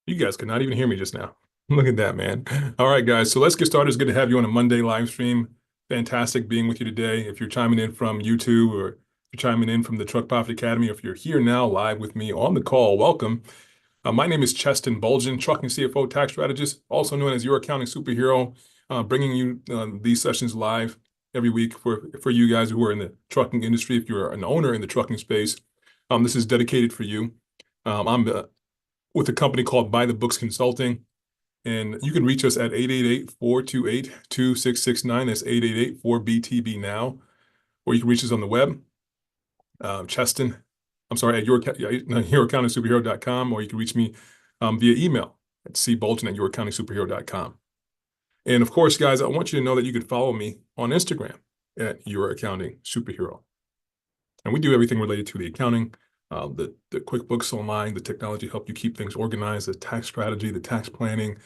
You guys could not even hear me just now. Look at that, man. All right, guys. So let's get started. It's good to have you on a Monday live stream. Fantastic being with you today. If you're chiming in from YouTube or if you're chiming in from the Truck Profit Academy, or if you're here now live with me on the call, welcome. My name is Cheston Bulgin, trucking CFO tax strategist, also known as your accounting superhero, bringing you these sessions live every week for you guys who are in the trucking industry. If you're an owner in the trucking space, this is dedicated for you. I'm with a company called By the Books Consulting. And you can reach us at 888-428-2669. That's 888-4BTB now. Or you can reach us on the web, Cheston, I'm sorry, at youraccountingsuperhero.com, or you can reach me via email at cbulgin@youraccountingsuperhero.com. And of course, guys, I want you to know that you can follow me on Instagram at Your Accounting Superhero. And we do everything related to the accounting, the QuickBooks Online, the technology help you keep things organized, the tax strategy, the tax planning,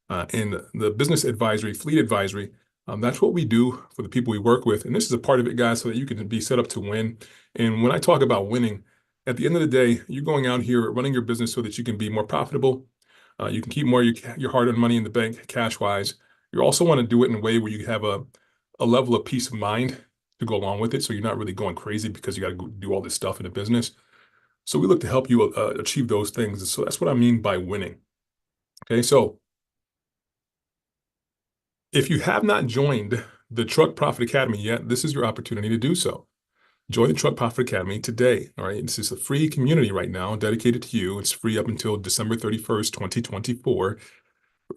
and the business advisory, fleet advisory. That's what we do for the people we work with. And this is a part of it, guys, so that you can be set up to win. And when I talk about winning, at the end of the day, you're going out here running your business so that you can be more profitable. You can keep more of your hard-earned money in the bank cash-wise. You also want to do it in a way where you have a level of peace of mind to go along with it. So you're not really going crazy because you got to go do all this stuff in a business. So we look to help you achieve those things. So that's what I mean by winning. Okay, so if you have not joined the Truck Profit Academy yet, this is your opportunity to do so. Join the Truck Profit Academy today. All right. This is a free community right now dedicated to you. It's free up until December 31st, 2024.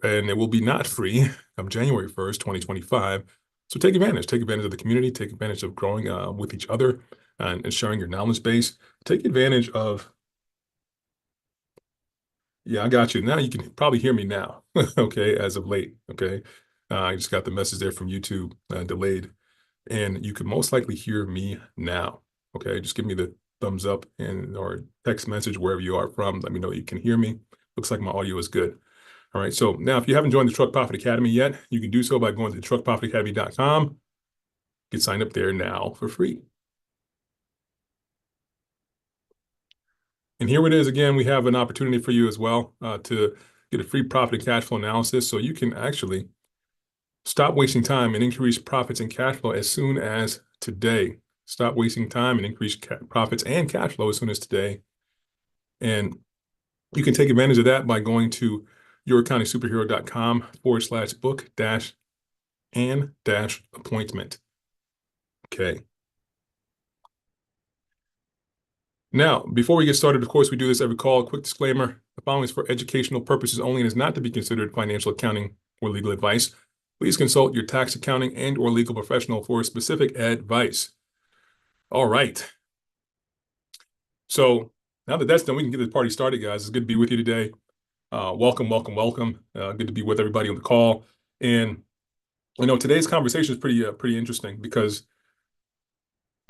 And it will be not free come January 1st, 2025. So take advantage. Take advantage of the community. Take advantage of growing with each other and sharing your knowledge base. Take advantage of, yeah, I got you. Now you can probably hear me now. Okay, as of late. Okay. I just got the message there from YouTube delayed. And you can most likely hear me now. Okay, just give me the thumbs up and or text message wherever you are from. Let me know you can hear me. Looks like my audio is good. All right, so now if you haven't joined the Truck Profit Academy yet, you can do so by going to truckprofitacademy.com. Get signed up there now for free. And here it is again. We have an opportunity for you as well to get a free profit and cash flow analysis so you can actually stop wasting time and increase profits and cash flow as soon as today. Stop wasting time and increase profits and cash flow as soon as today. And you can take advantage of that by going to youraccountingsuperhero.com/book-and-appointment. Okay. Now, before we get started, of course, we do this every call. A quick disclaimer. The following is for educational purposes only and is not to be considered financial accounting or legal advice. Please consult your tax accounting and or legal professional for specific advice. All right. So now that that's done, we can get this party started, guys. It's good to be with you today. Welcome, welcome, welcome. Good to be with everybody on the call. And today's conversation is pretty interesting because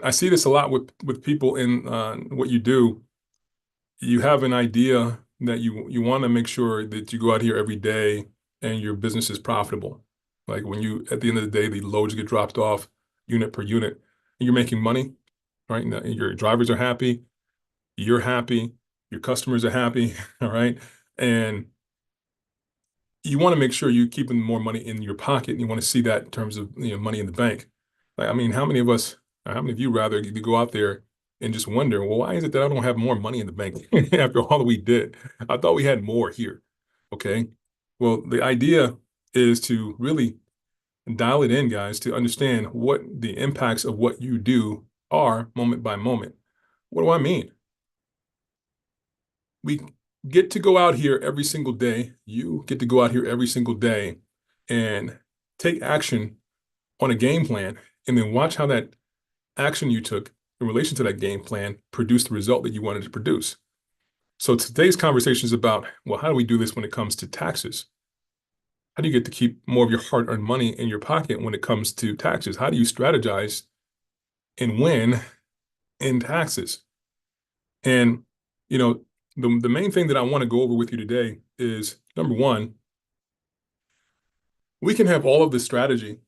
I see this a lot with people in what you do. You have an idea that you want to make sure that you go out here every day and your business is profitable. Like when you, at the end of the day, the loads get dropped off unit per unit, and you're making money, right? Now, your drivers are happy, you're happy, your customers are happy, all right? And you want to make sure you're keeping more money in your pocket, and you want to see that in terms of money in the bank. Like, I mean, how many of us, or how many of you rather, to go out there and just wonder, well, why is it that I don't have more money in the bank after all that we did? I thought we had more here. Okay. Well, the idea is to really dial it in, guys, to understand what the impacts of what you do are moment by moment. What do I mean? We get to go out here every single day. You get to go out here every single day and take action on a game plan and then watch how that action you took in relation to that game plan produced the result that you wanted to produce. So today's conversation is about, well, how do we do this when it comes to taxes? How do you get to keep more of your hard-earned money in your pocket when it comes to taxes? How do you strategize and win in taxes? And, the main thing that I want to go over with you today is, number one, we can have all of this strategy,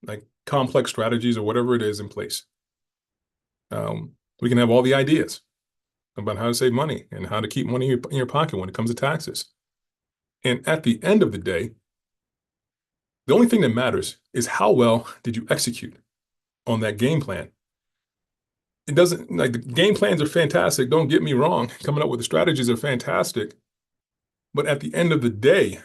like complex strategies or whatever it is in place. We can have all the ideas. about how to save money and how to keep money in your pocket when it comes to taxes. And at the end of the day, the only thing that matters is how well did you execute on that game plan. It doesn't, like, the game plans are fantastic. Don't get me wrong. Coming up with the strategies are fantastic. But at the end of the day,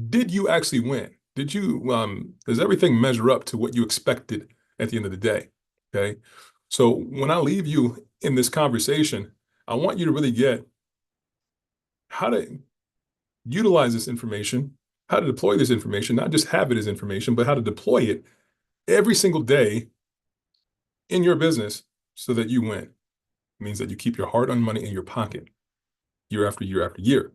did you actually win? Does everything measure up to what you expected at the end of the day? Okay. So when I leave you in this conversation, I want you to really get how to utilize this information, how to deploy this information, not just have it as information, but how to deploy it every single day in your business so that you win. It means that you keep your hard-earned money in your pocket year after year after year.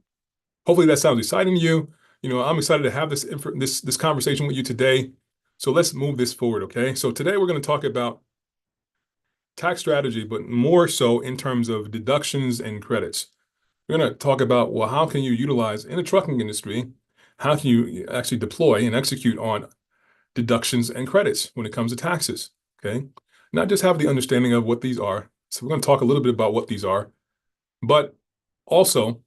Hopefully that sounds exciting to you. I'm excited to have this conversation with you today. So let's move this forward, okay? So today we're going to talk about tax strategy, but more so in terms of deductions and credits. We're going to talk about, well, how can you utilize in the trucking industry, how can you actually deploy and execute on deductions and credits when it comes to taxes, okay? Not just have the understanding of what these are. So we're going to talk a little bit about what these are, but also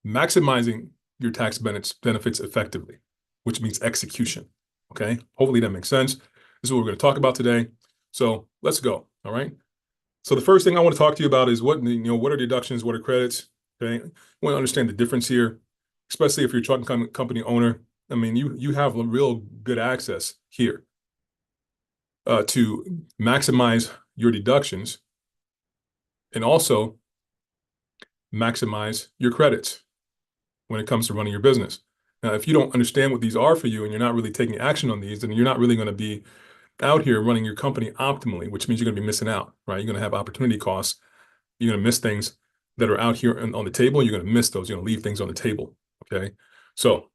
maximizing your tax benefits effectively, which means execution, okay? Hopefully that makes sense. This is what we're going to talk about today. So let's go, all right? So the first thing I want to talk to you about is what are deductions, what are credits, okay? I want to understand the difference here, especially if you're a trucking company owner. I mean, you have real good access here to maximize your deductions and also maximize your credits when it comes to running your business. Now, if you don't understand what these are for you and you're not really taking action on these, then you're not really going to be out here running your company optimally, which means you're going to be missing out, right? You're going to have opportunity costs. You're going to miss things that are out here on the table. You're going to miss those. You're going to leave things on the table, okay? So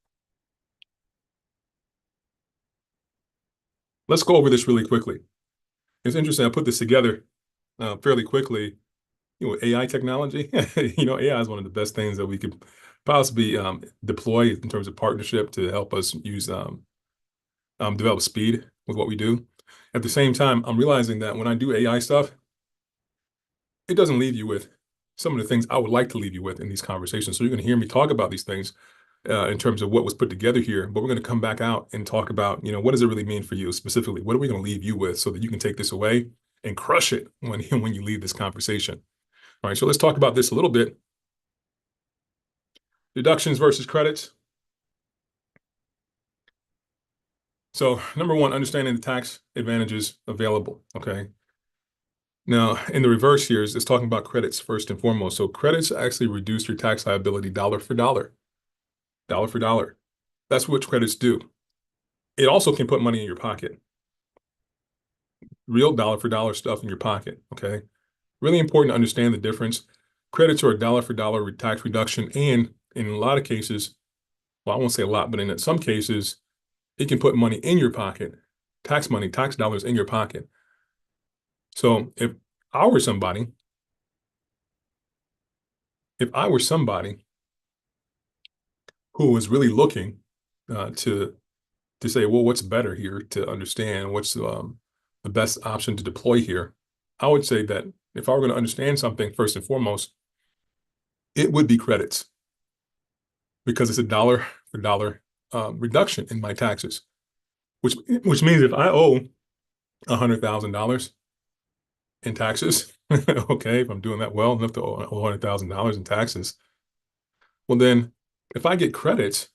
let's go over this really quickly. It's interesting. I put this together fairly quickly. AI technology, AI is one of the best things that we could possibly deploy in terms of partnership to help us develop speed with what we do. At the same time, I'm realizing that when I do AI stuff, it doesn't leave you with some of the things I would like to leave you with in these conversations. So you're going to hear me talk about these things in terms of what was put together here, but we're going to come back out and talk about, what does it really mean for you specifically? What are we going to leave you with so that you can take this away and crush it when you leave this conversation? All right, so let's talk about this a little bit. Deductions versus credits. So number one, understanding the tax advantages available, okay? Now, in the reverse here is talking about credits first and foremost. So credits actually reduce your tax liability dollar for dollar. Dollar for dollar. That's what credits do. It also can put money in your pocket. Real dollar for dollar stuff in your pocket, okay? Really important to understand the difference. Credits are a dollar for dollar tax reduction, and in a lot of cases, well, I won't say a lot, but in some cases, it can put money in your pocket, tax money, tax dollars in your pocket. So if I were somebody who was really looking to say, well, what's better here to understand what's the best option to deploy here, I would say that if I were going to understand something first and foremost, it would be credits, because it's a dollar for dollar reduction in my taxes, which means if I owe $100,000 in taxes, okay, if I'm doing that well enough to owe $100,000 in taxes, well then, if I get credits,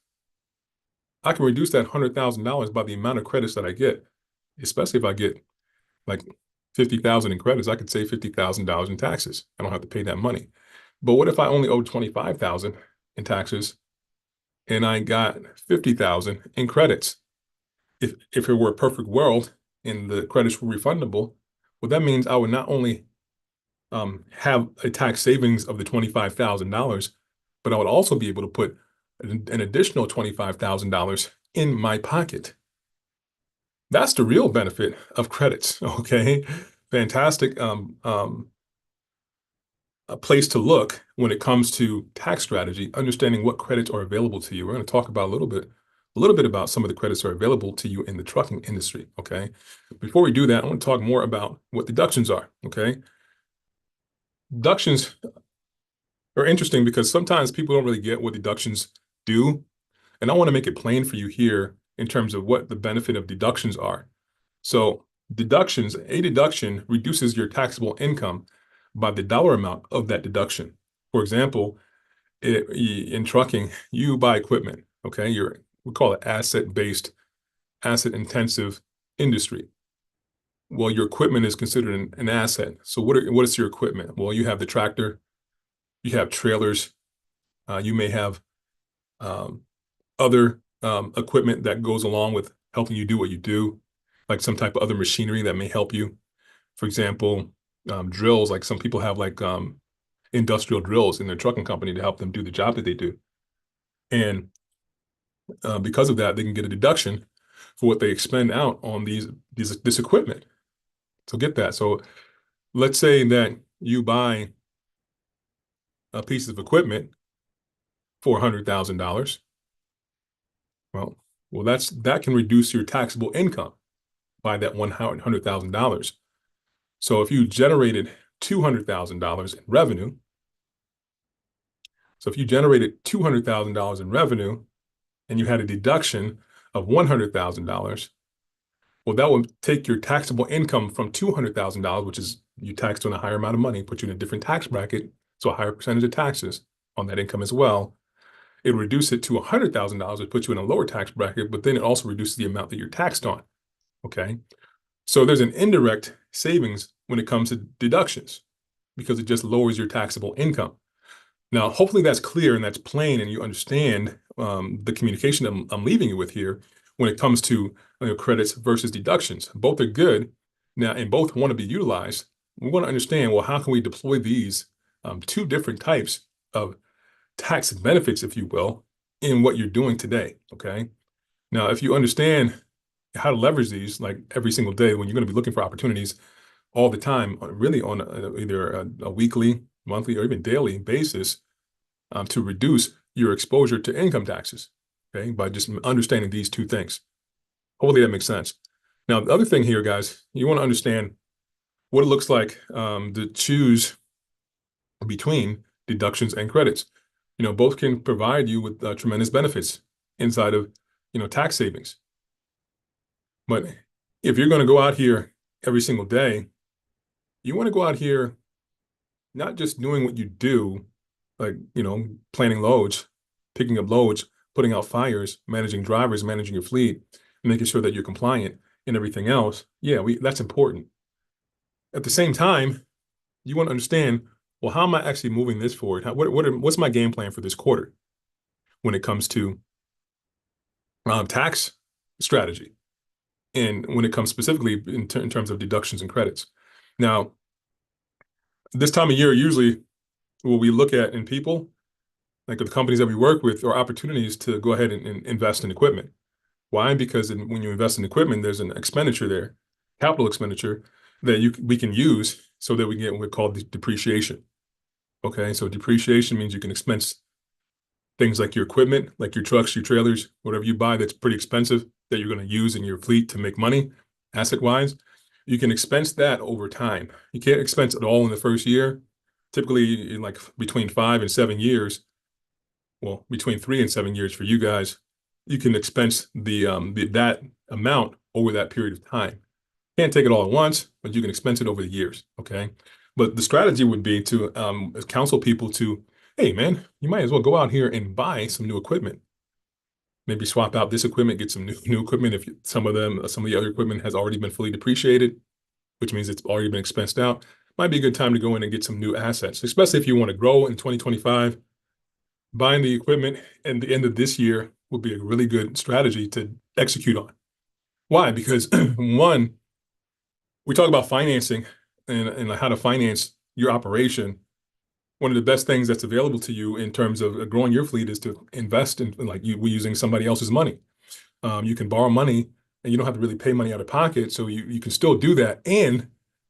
I can reduce that $100,000 by the amount of credits that I get. Especially if I get like 50,000 in credits, I could save $50,000 in taxes. I don't have to pay that money. But what if I only owe 25,000 in taxes and I got 50,000 in credits? If it were a perfect world and the credits were refundable, well, that means I would not only have a tax savings of the $25,000, but I would also be able to put an additional $25,000 in my pocket. That's the real benefit of credits, okay? Fantastic a place to look when it comes to tax strategy, understanding what credits are available to you. We're going to talk about a little bit about some of the credits that are available to you in the trucking industry, okay? Before we do that, I want to talk more about what deductions are, okay? Deductions are interesting because sometimes people don't really get what deductions do. And I want to make it plain for you here in terms of what the benefit of deductions are. So a deduction reduces your taxable income by the dollar amount of that deduction. For example, in trucking, you buy equipment, okay? We call it asset-based, asset-intensive industry. Well, your equipment is considered an asset. So what is your equipment? Well, you have the tractor, you have trailers, you may have um, other equipment that goes along with helping you do what you do, like some type of other machinery that may help you. For example, drills, like some people have like industrial drills in their trucking company to help them do the job that they do. And because of that, they can get a deduction for what they expend out on this equipment. So get that. So let's say that you buy a piece of equipment for $100,000. Well, that can reduce your taxable income by that $100,000. So if you generated $200,000 in revenue, so if you generated $200,000 in revenue and you had a deduction of $100,000, well, that would take your taxable income from $200,000, which is you taxed on a higher amount of money, put you in a different tax bracket, so a higher percentage of taxes on that income as well. It would reduce it to $100,000, which puts you in a lower tax bracket, but then it also reduces the amount that you're taxed on. Okay. So there's an indirect savings when it comes to deductions because it just lowers your taxable income. Now, hopefully that's clear and that's plain and you understand the communication I'm leaving you with here when it comes to credits versus deductions. Both are good now and both want to be utilized. We want to understand, well, how can we deploy these two different types of tax benefits, if you will, in what you're doing today, okay? Now, if you understand how to leverage these like every single day when you're going to be looking for opportunities all the time, really on either a weekly, monthly, or even daily basis to reduce your exposure to income taxes, okay, by just understanding these two things. Hopefully that makes sense. Now, the other thing here, guys, you want to understand what it looks like to choose between deductions and credits. Both can provide you with tremendous benefits inside of, tax savings. But if you're going to go out here every single day, you want to go out here not just doing what you do, like, planning loads, picking up loads, putting out fires, managing drivers, managing your fleet, making sure that you're compliant and everything else. Yeah, that's important. At the same time, you want to understand, well, how am I actually moving this forward? What's my game plan for this quarter when it comes to tax strategy? And when it comes specifically in terms of deductions and credits. Now, this time of year, usually what we look at in people, like the companies that we work with, are opportunities to go ahead and invest in equipment. Why? Because when you invest in equipment, there's an expenditure there, capital expenditure, that we can use so that we get what we call depreciation. Okay, so depreciation means you can expense things like your equipment, like your trucks, your trailers, whatever you buy that's pretty expensive that you're going to use in your fleet to make money, asset-wise. You can expense that over time. You can't expense it all in the first year. Typically, in like between 5 and 7 years, well, between 3 and 7 years for you guys, you can expense that amount over that period of time. Can't take it all at once, but you can expense it over the years. Okay, but the strategy would be to counsel people to, hey man, you might as well go out here and buy some new equipment. Maybe swap out this equipment, get some new equipment. If some of the other equipment has already been fully depreciated, which means it's already been expensed out, might be a good time to go in and get some new assets, especially if you want to grow in 2025. Buying the equipment at the end of this year would be a really good strategy to execute on. Why? Because one, we talk about financing and how to finance your operation. One of the best things that's available to you in terms of growing your fleet is to invest in, like we using somebody else's money. You can borrow money and you don't have to really pay money out of pocket. So you can still do that and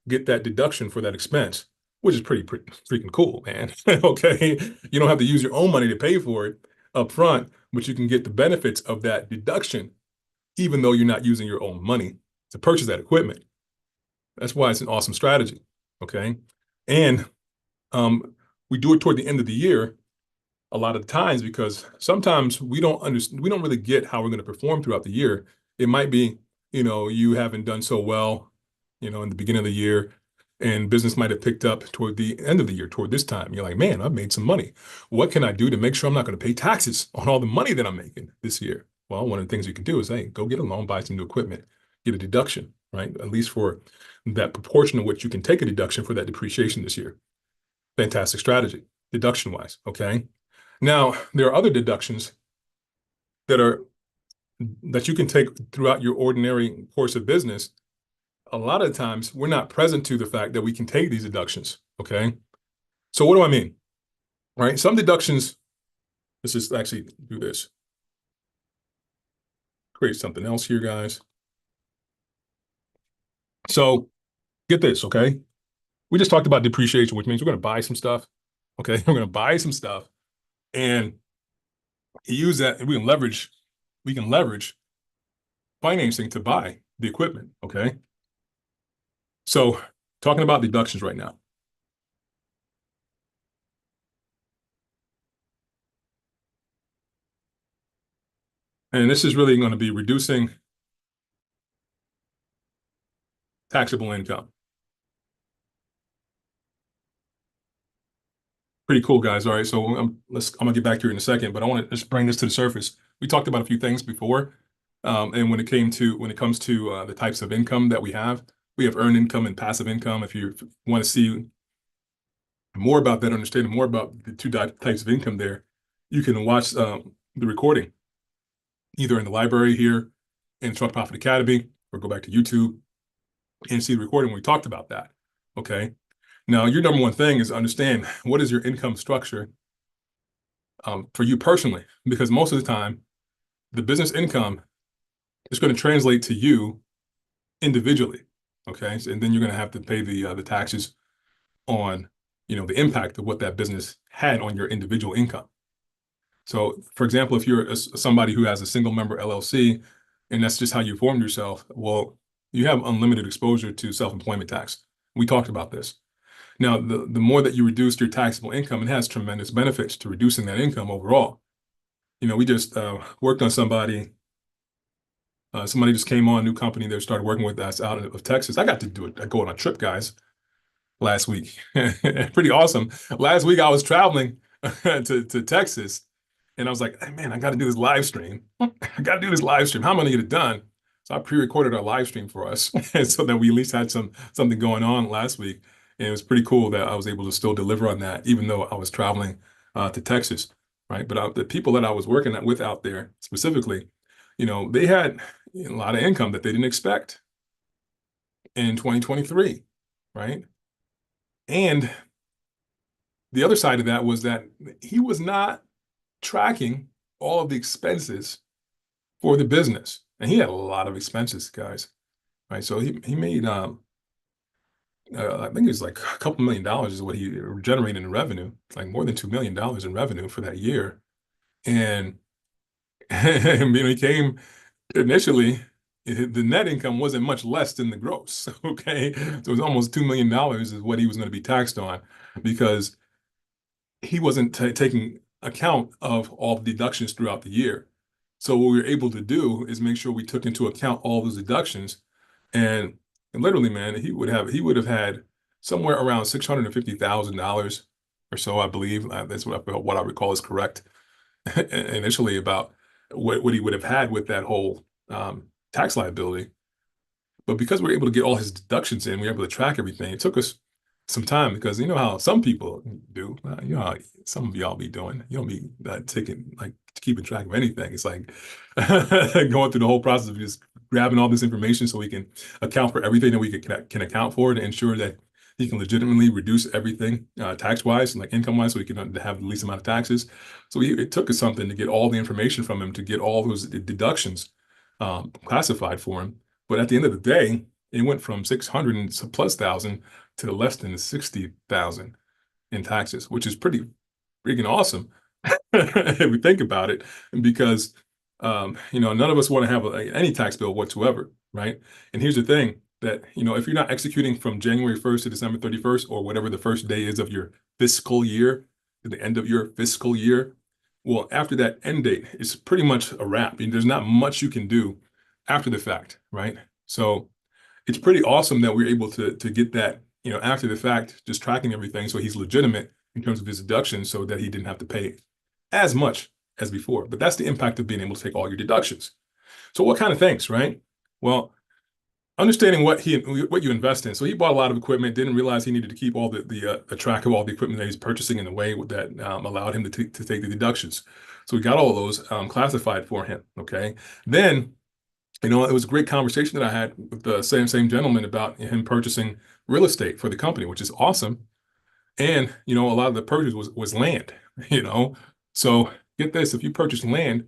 get that deduction for that expense, which is pretty freaking cool, man. Okay. You don't have to use your own money to pay for it up front, but you can get the benefits of that deduction, even though you're not using your own money to purchase that equipment. That's why it's an awesome strategy. Okay. And We do it toward the end of the year a lot of times because sometimes we don't really get how we're going to perform throughout the year. It might be, you haven't done so well, in the beginning of the year, and business might have picked up toward the end of the year, toward this time. You're like, man, I've made some money. What can I do to make sure I'm not going to pay taxes on all the money that I'm making this year? Well, one of the things you can do is, hey, go get a loan, buy some new equipment, get a deduction, right? At least for that proportion of which you can take a deduction for that depreciation this year. Fantastic strategy, deduction wise. Okay. Now, there are other deductions that are that you can take throughout your ordinary course of business. A lot of times we're not present to the fact that we can take these deductions. Okay. So what do I mean? All right. Some deductions, let's just actually do this. Create something else here, guys. So get this, okay? We just talked about depreciation, which means we're going to buy some stuff. Okay. We're going to buy some stuff and use that, and we can leverage financing to buy the equipment. Okay. So talking about deductions right now. And this is really going to be reducing taxable income. Pretty cool, guys. All right, so I'm gonna get back to it in a second, but I want to just bring this to the surface. We talked about a few things before, and when it comes to the types of income that we have earned income and passive income. If you want to see more about that, understanding more about the two types of income there, you can watch the recording either in the library here in Trust Profit Academy, or go back to YouTube and see the recording when we talked about that. Okay. Now, your number one thing is understand what is your income structure for you personally, because most of the time, the business income is going to translate to you individually. Okay. So, and then you're going to have to pay the taxes on, the impact of what that business had on your individual income. So, for example, if you're somebody who has a single member LLC and that's just how you formed yourself, well, you have unlimited exposure to self-employment tax. We talked about this. Now, the more that you reduce your taxable income, it has tremendous benefits to reducing that income overall. We just worked on somebody. Somebody just came on, a new company they started working with us out of Texas. I got to go on a trip, guys, last week. Pretty awesome. Last week I was traveling to Texas, and I was like, hey, man, I got to do this live stream. I got to do this live stream. How am I going to get it done? So I pre-recorded our live stream for us so that we at least had something going on last week. And it was pretty cool that I was able to still deliver on that, even though I was traveling to Texas, right? But the people that I was working with out there specifically, they had a lot of income that they didn't expect in 2023, right? And the other side of that was that he was not tracking all of the expenses for the business. And he had a lot of expenses, guys, right? So he made, I think it was like a couple $1,000,000 is what he generated in revenue, like more than $2 million in revenue for that year. And, he came initially, the net income wasn't much less than the gross. Okay. So it was almost $2 million is what he was going to be taxed on, because he wasn't taking account of all the deductions throughout the year. So what we were able to do is make sure we took into account all those deductions, and literally, man, he would have had somewhere around $650,000 or so, I believe. That's what I recall is correct initially about what he would have had with that whole tax liability. But because we're able to get all his deductions in, we're able to track everything. It took us some time, because you know how some people do. You know how some of y'all be doing. You don't be taking, like, keeping track of anything. It's like going through the whole process of just grabbing all this information so we can account for everything that we can account for, to ensure that he can legitimately reduce everything tax-wise, like income-wise, so we can have the least amount of taxes. So it took us something to get all the information from him, to get all those deductions classified for him. But at the end of the day, it went from 600 and plus thousand to less than 60,000 in taxes, which is pretty freaking awesome if we think about it. Because none of us want to have any tax bill whatsoever, right? And here's the thing: that, if you're not executing from January 1st to December 31st, or whatever the first day is of your fiscal year, to the end of your fiscal year, well, after that end date, it's pretty much a wrap. There's not much you can do after the fact, right? So it's pretty awesome that we're able to get that, after the fact, just tracking everything so he's legitimate in terms of his deductions so that he didn't have to pay as much as before. But that's the impact of being able to take all your deductions. So what kind of things, right? Well, understanding what you invest in. So he bought a lot of equipment, didn't realize he needed to keep all the track of all the equipment that he's purchasing in a way that allowed him to take the deductions. So we got all of those classified for him. Okay. Then, it was a great conversation that I had with the same gentleman about him purchasing real estate for the company, which is awesome. And, a lot of the purchase was land, So get this, if you purchase land,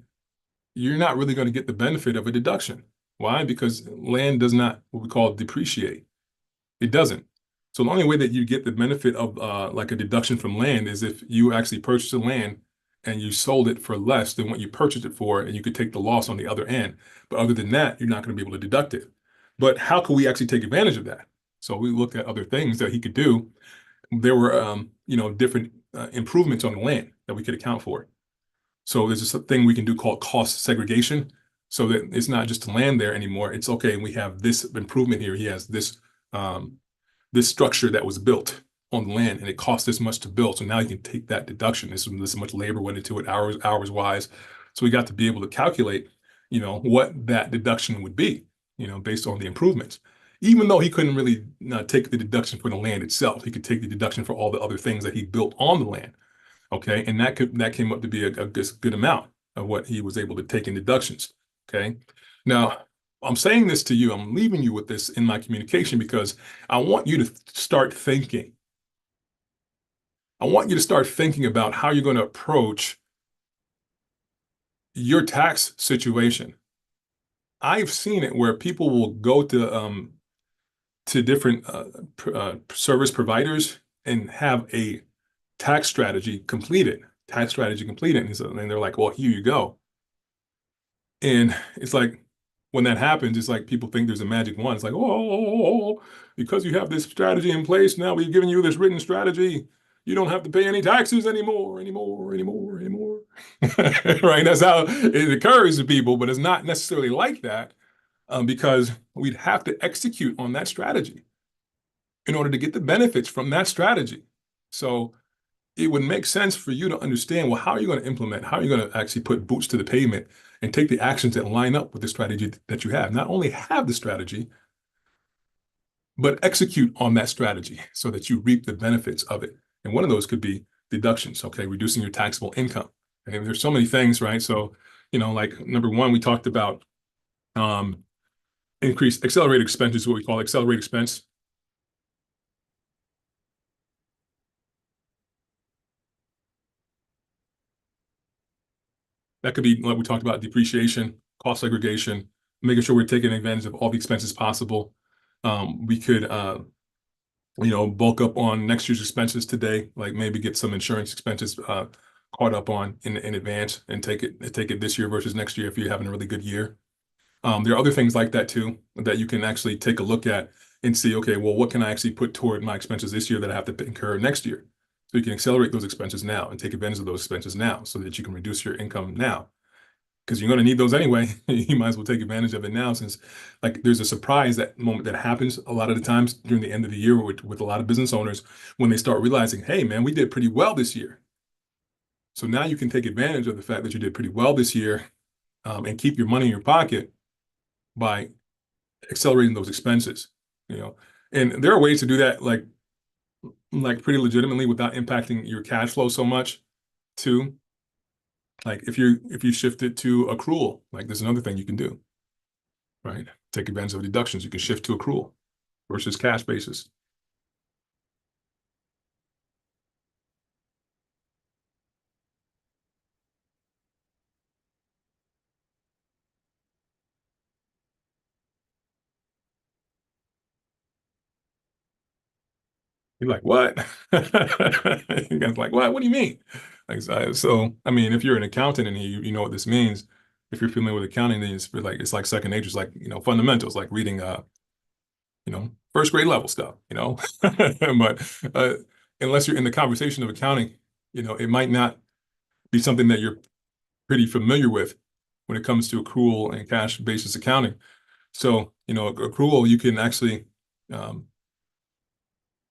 you're not really going to get the benefit of a deduction. Why? Because land does not, what we call, depreciate. It doesn't. So the only way that you get the benefit of like a deduction from land is if you actually purchase the land and you sold it for less than what you purchased it for, and you could take the loss on the other end. But other than that, you're not going to be able to deduct it. But how can we actually take advantage of that? So we looked at other things that he could do. There were, different improvements on the land that we could account for. So there's this thing we can do called cost segregation, so that it's not just land there anymore. It's okay, we have this improvement here. He has this this structure that was built on the land, and it cost this much to build. So now you can take that deduction. This much labor went into it, hours wise. So we got to be able to calculate, what that deduction would be, based on the improvements. Even though he couldn't really take the deduction for the land itself, he could take the deduction for all the other things that he built on the land. Okay, and that came up to be a good amount of what he was able to take in deductions. Okay, now I'm saying this to you, I'm leaving you with this in my communication because I want you to start thinking. I want you to start thinking about how you're going to approach your tax situation. I've seen it where people will go to different service providers and have a tax strategy completed, and they're like, well, here you go. And it's like, when that happens, it's like people think there's a magic wand. It's like, oh, because you have this strategy in place, now we've given you this written strategy. You don't have to pay any taxes anymore. Right? That's how it occurs to people, but it's not necessarily like that, because we'd have to execute on that strategy in order to get the benefits from that strategy. So it would make sense for you to understand, well, how are you going to implement? How are you going to actually put boots to the pavement and take the actions that line up with the strategy that you have? Not only have the strategy, but execute on that strategy so that you reap the benefits of it. And one of those could be deductions, okay? Reducing your taxable income. And there's so many things, right? So, like number one, we talked about increased accelerated expenses, what we call accelerated expense. That could be, like we talked about, depreciation, cost segregation, making sure we're taking advantage of all the expenses possible. We could, bulk up on next year's expenses today, like maybe get some insurance expenses caught up on in advance and take it this year versus next year if you're having a really good year. There are other things like that too that you can actually take a look at and see, okay, well, what can I actually put toward my expenses this year that I have to incur next year? So you can accelerate those expenses now and take advantage of those expenses now so that you can reduce your income now. Because you're going to need those anyway. You might as well take advantage of it now, since like there's a surprise that moment that happens a lot of the times during the end of the year with a lot of business owners when they start realizing, hey, man, we did pretty well this year. So now you can take advantage of the fact that you did pretty well this year, and keep your money in your pocket by accelerating those expenses, And there are ways to do that, like pretty legitimately without impacting your cash flow so much too. Like if you shift it to accrual, like there's another thing you can do, right? Take advantage of deductions. You can shift to accrual versus cash basis. You're like, what? You guys like, what? What do you mean? Like, so, I mean, if you're an accountant and you know what this means, if you're familiar with accounting, then it's like second nature. It's like, fundamentals, like reading first grade level stuff, but unless you're in the conversation of accounting, it might not be something that you're pretty familiar with when it comes to accrual and cash basis accounting. So, accrual, you can actually um,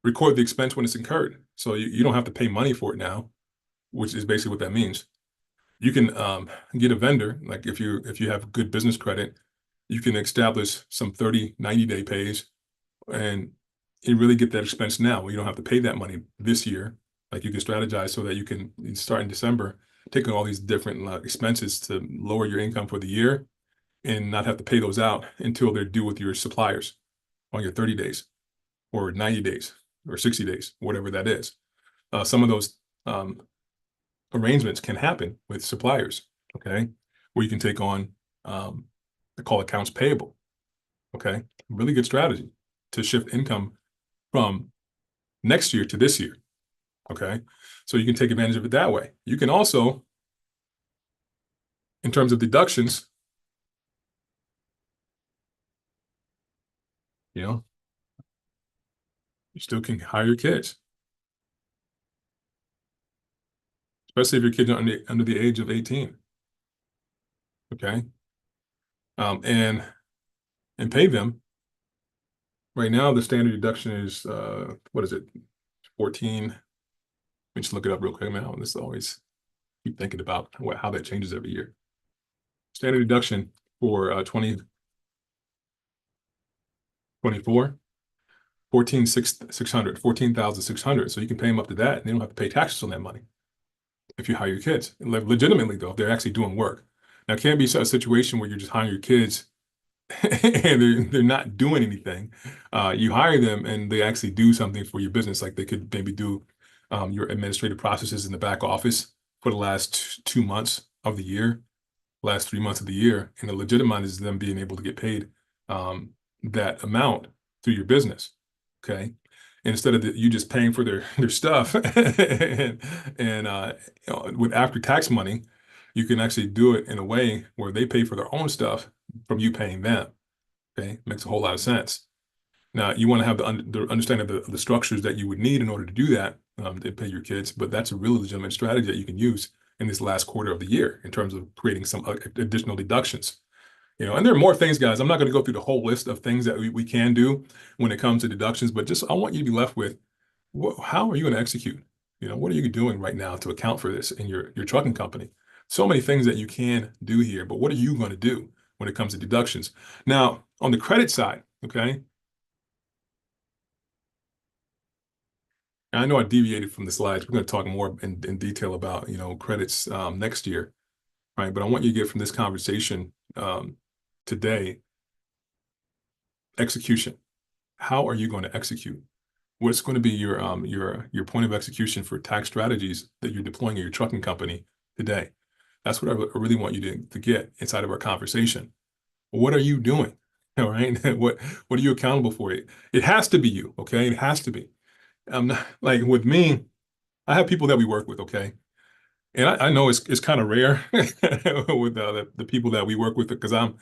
record the expense when it's incurred. So you don't have to pay money for it now, which is basically what that means. You can get a vendor, like if you have good business credit, you can establish some 30, 90-day pays, and you really get that expense now. You don't have to pay that money this year. Like you can strategize so that you can start in December, taking all these different expenses to lower your income for the year and not have to pay those out until they're due with your suppliers on your 30 days or 90 days or 60 days, whatever that is. Some of those arrangements can happen with suppliers, okay, where you can take on they call accounts payable, okay? Really good strategy to shift income from next year to this year, okay? So you can take advantage of it that way. You can also, in terms of deductions, you still can hire your kids, especially if your kids are under the age of 18, okay? And pay them. Right now, the standard deduction is, what is it, 14? Let me just look it up real quick now. This always keep thinking about how that changes every year. Standard deduction for 2024, 14,600. So you can pay them up to that, and they don't have to pay taxes on that money if you hire your kids. Legitimately, though, if they're actually doing work. Now, it can't be a situation where you're just hiring your kids and they're not doing anything. You hire them and they actually do something for your business. Like they could maybe do your administrative processes in the back office for the last 2 months of the year, last 3 months of the year, and it legitimizes them being able to get paid that amount through your business. Okay. Instead of you just paying for their stuff and with after tax money, you can actually do it in a way where they pay for their own stuff from you paying them. Okay, makes a whole lot of sense. Now, you want to have the understanding of the structures that you would need in order to do that to pay your kids, but that's a really legitimate strategy that you can use in this last quarter of the year in terms of creating some additional deductions. And there are more things, guys. I'm not going to go through the whole list of things that we can do when it comes to deductions, but just I want you to be left with how are you going to execute? What are you doing right now to account for this in your trucking company? So many things that you can do here, but what are you going to do when it comes to deductions? Now, on the credit side, okay, I know I deviated from the slides. We're going to talk more in detail about, credits next year, right? But I want you to get from this conversation today, execution. How are you going to execute? What's going to be your point of execution for tax strategies that you're deploying in your trucking company today? That's what I really want you to get inside of our conversation. What are you doing? All right. What are you accountable for? It has to be you. Okay. It has to be. Like with me, I have people that we work with. Okay. And I know it's kind of rare with the people that we work with because I'm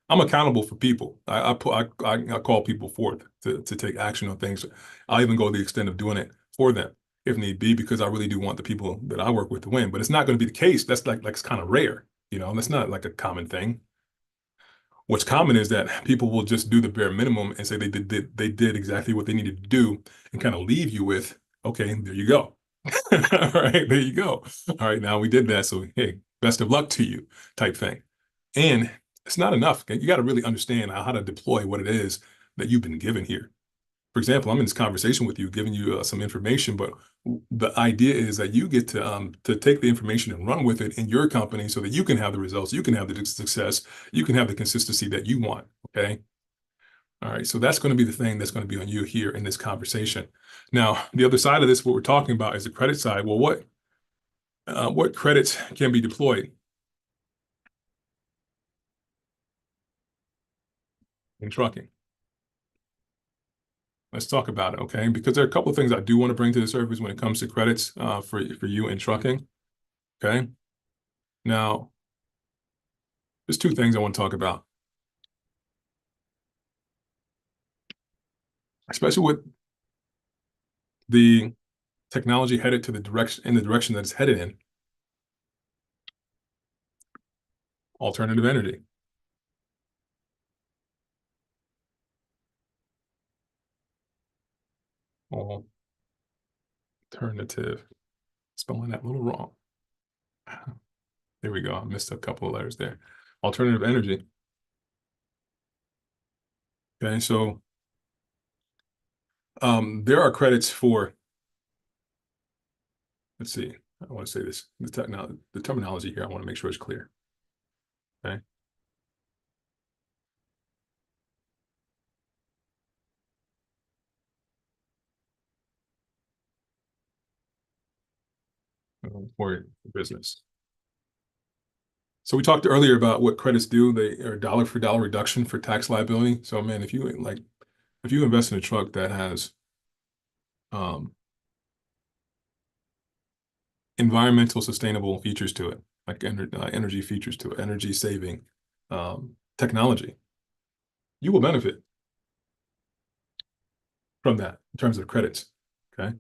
accountable for people. I call people forth to take action on things. I'll even go to the extent of doing it for them if need be because I really do want the people that I work with to win. But it's not going to be the case. That's like it's kind of rare. That's not like a common thing. What's common is that people will just do the bare minimum and say they did exactly what they needed to do and kind of leave you with, okay, there you go. All right, there you go. All right, now we did that. So, hey, best of luck to you type thing. And it's not enough. Okay? You got to really understand how to deploy what it is that you've been given here. For example, I'm in this conversation with you, giving you some information, but the idea is that you get to take the information and run with it in your company so that you can have the results, you can have the success, you can have the consistency that you want. Okay. All right. So that's going to be the thing that's going to be on you here in this conversation. Now, the other side of this, what we're talking about is the credit side. Well, what credits can be deployed in trucking? Let's talk about it, okay? Because there are a couple of things I do want to bring to the surface when it comes to credits for you in trucking, okay? Now, there's two things I want to talk about. especially with the technology headed to the direction that it's headed in. Alternative energy. Alternative. Spelling that a little wrong. There we go. I missed a couple of letters there. Alternative energy. Okay, so there are credits for, let's see, I want to say this, the terminology here, I want to make sure it's clear. Okay. For business. So we talked earlier about what credits do. They are dollar for dollar reduction for tax liability. So man, if you invest in a truck that has um, environmental sustainable features to it, like energy features to it, energy saving technology, you will benefit from that in terms of credits. Okay.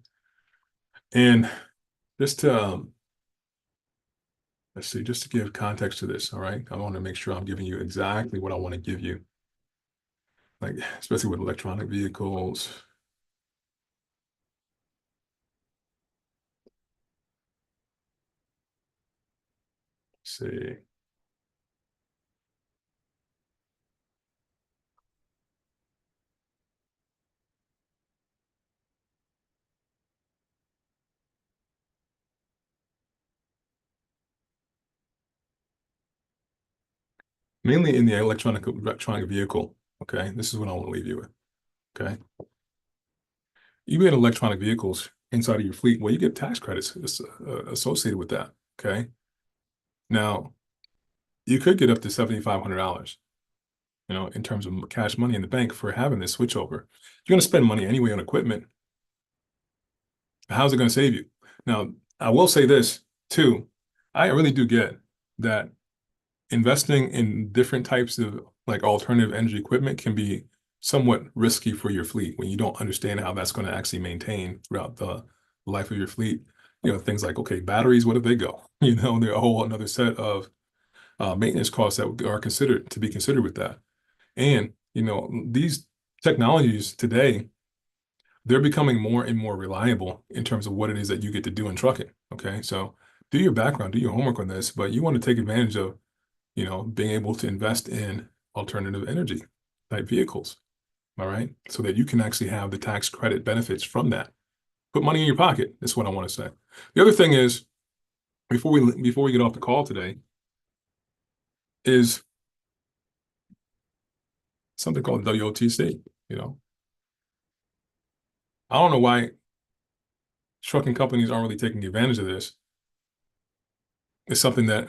And just to let's see, just to give context to this, all right, I want to make sure I'm giving you exactly what I want to give you, like especially with electronic vehicles. Let's see. Mainly in the electronic vehicle. Okay, this is what I want to leave you with. Okay, you get electronic vehicles inside of your fleet. Well, you get tax credits associated with that. Okay, now you could get up to $7,500. In terms of cash money in the bank for having this switchover. You're going to spend money anyway on equipment. How's it going to save you? Now, I will say this too. I really do get that investing in different types of like alternative energy equipment can be somewhat risky for your fleet when you don't understand how that's going to actually maintain throughout the life of your fleet. Things like, okay, batteries, what if they go? There are a whole another set of maintenance costs that are considered with that. And, these technologies today, they're becoming more and more reliable in terms of what it is that you get to do in trucking. Okay. So do your background, do your homework on this, but you want to take advantage of, being able to invest in alternative energy type vehicles. All right. So that you can actually have the tax credit benefits from that. Put money in your pocket. That's what I want to say. The other thing is, before we get off the call today, is something called WOTC. I don't know why trucking companies aren't really taking advantage of this. It's something that,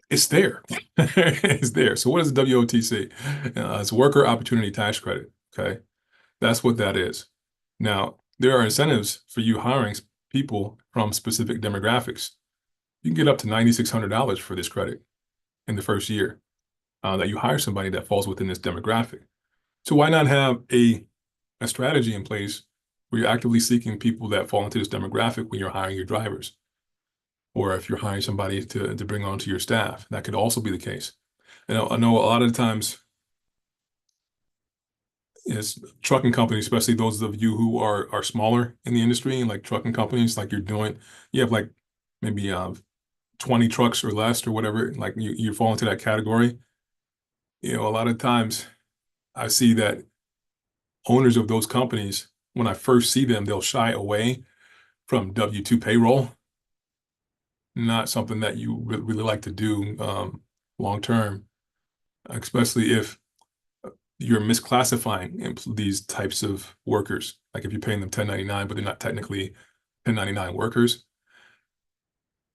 it's there. It's there. So what is WOTC? It's Worker Opportunity Tax Credit. Okay. That's what that is. Now, there are incentives for you hiring people from specific demographics. You can get up to $9,600 for this credit in the first year that you hire somebody that falls within this demographic. So why not have a strategy in place where you're actively seeking people that fall into this demographic when you're hiring your drivers? Or if you're hiring somebody to bring onto your staff, that could also be the case. I know a lot of the times is trucking companies, especially those of you who are smaller in the industry, like trucking companies, like you have like maybe 20 trucks or less or whatever, like you fall into that category. A lot of times I see that owners of those companies, when I first see them, they'll shy away from W-2 payroll. Not something that you really like to do long term, especially if you're misclassifying these types of workers. Like if you're paying them 1099, but they're not technically 1099 workers.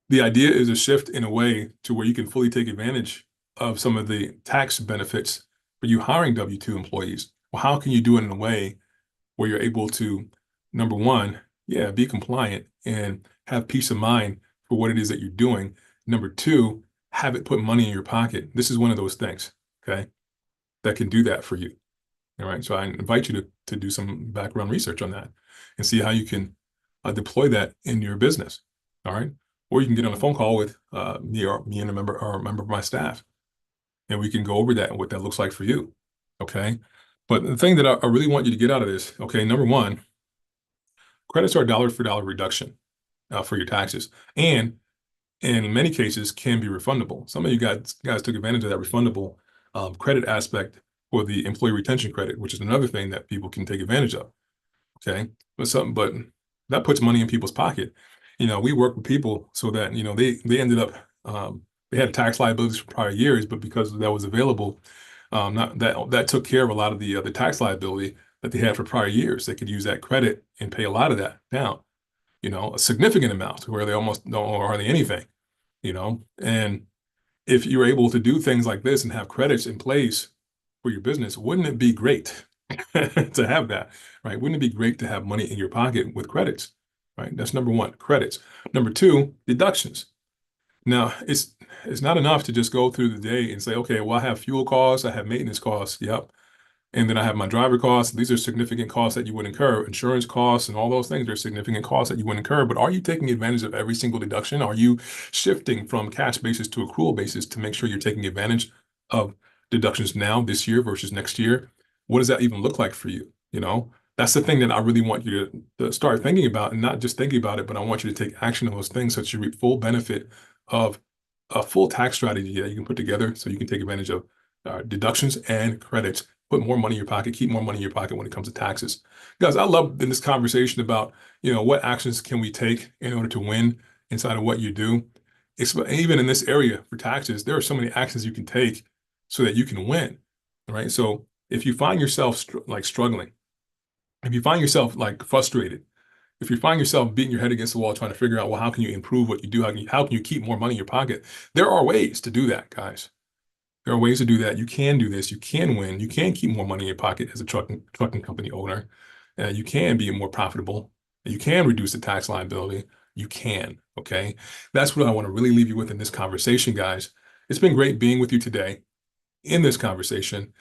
The idea is a shift in a way to where you can fully take advantage of some of the tax benefits for you hiring W-2 employees. Well, how can you do it in a way where you're able to, number one, yeah, be compliant and have peace of mind for what it is that you're doing. Number two, have it put money in your pocket. This is one of those things, okay, that can do that for you. All right. So I invite you to do some background research on that and see how you can deploy that in your business. All right. Or you can get on a phone call with me and a member of my staff, and we can go over that and what that looks like for you. Okay. But the thing that I really want you to get out of this, okay, number one, credits are a dollar for dollar reduction for your taxes, and in many cases can be refundable. Some of you guys took advantage of that refundable credit aspect for the employee retention credit, which is another thing that people can take advantage of. Okay, but that puts money in people's pocket. We work with people so that they ended up they had tax liabilities for prior years, but because that was available, not that took care of a lot of the tax liability that they had for prior years. They could use that credit and pay a lot of that down. A significant amount where they almost don't owe hardly anything. And if you're able to do things like this and have credits in place for your business, wouldn't it be great to have that, right? Wouldn't it be great to have money in your pocket with credits, right? That's number one, credits. Number two, deductions. Now, it's not enough to just go through the day and say, okay, well, I have fuel costs, I have maintenance costs, yep. And then I have my driver costs. These are significant costs that you would incur. Insurance costs and all those things are significant costs that you would incur. But are you taking advantage of every single deduction? Are you shifting from cash basis to accrual basis to make sure you're taking advantage of deductions now, this year versus next year? What does that even look like for you? That's the thing that I really want you to start thinking about, and not just thinking about it, but I want you to take action on those things so that you reap full benefit of a full tax strategy that you can put together so you can take advantage of deductions and credits. Put more money in your pocket, keep more money in your pocket when it comes to taxes. Guys, I love in this conversation about, what actions can we take in order to win inside of what you do. Even in this area for taxes, there are so many actions you can take so that you can win, right? So if you find yourself struggling, if you find yourself frustrated, if you find yourself beating your head against the wall trying to figure out, well, how can you improve what you do? How can you keep more money in your pocket? There are ways to do that, guys. There are ways to do that. You can do this. You can win. You can keep more money in your pocket as a trucking company owner. You can be more profitable. You can reduce the tax liability. You can. Okay. That's what I want to really leave you with in this conversation, guys. It's been great being with you today in this conversation.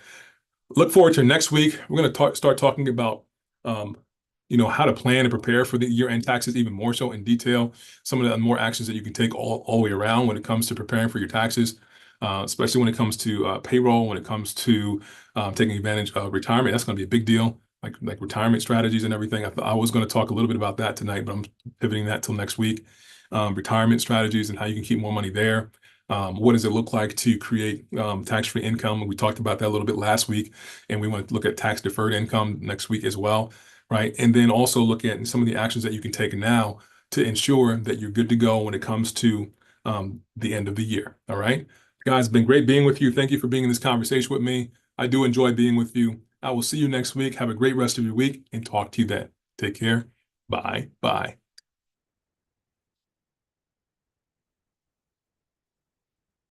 Look forward to next week. We're going to start talking about, how to plan and prepare for the year-end taxes even more so in detail. Some of the more actions that you can take all the way around when it comes to preparing for your taxes. Especially when it comes to payroll, when it comes to taking advantage of retirement. That's going to be a big deal, like retirement strategies and everything. I was going to talk a little bit about that tonight, but I'm pivoting that till next week. Retirement strategies and how you can keep more money there. What does it look like to create tax-free income? We talked about that a little bit last week, and we want to look at tax-deferred income next week as well, right? And then also look at some of the actions that you can take now to ensure that you're good to go when it comes to the end of the year, all right? Guys, it's been great being with you. Thank you for being in this conversation with me. I do enjoy being with you. I will see you next week. Have a great rest of your week and talk to you then. Take care. Bye. Bye.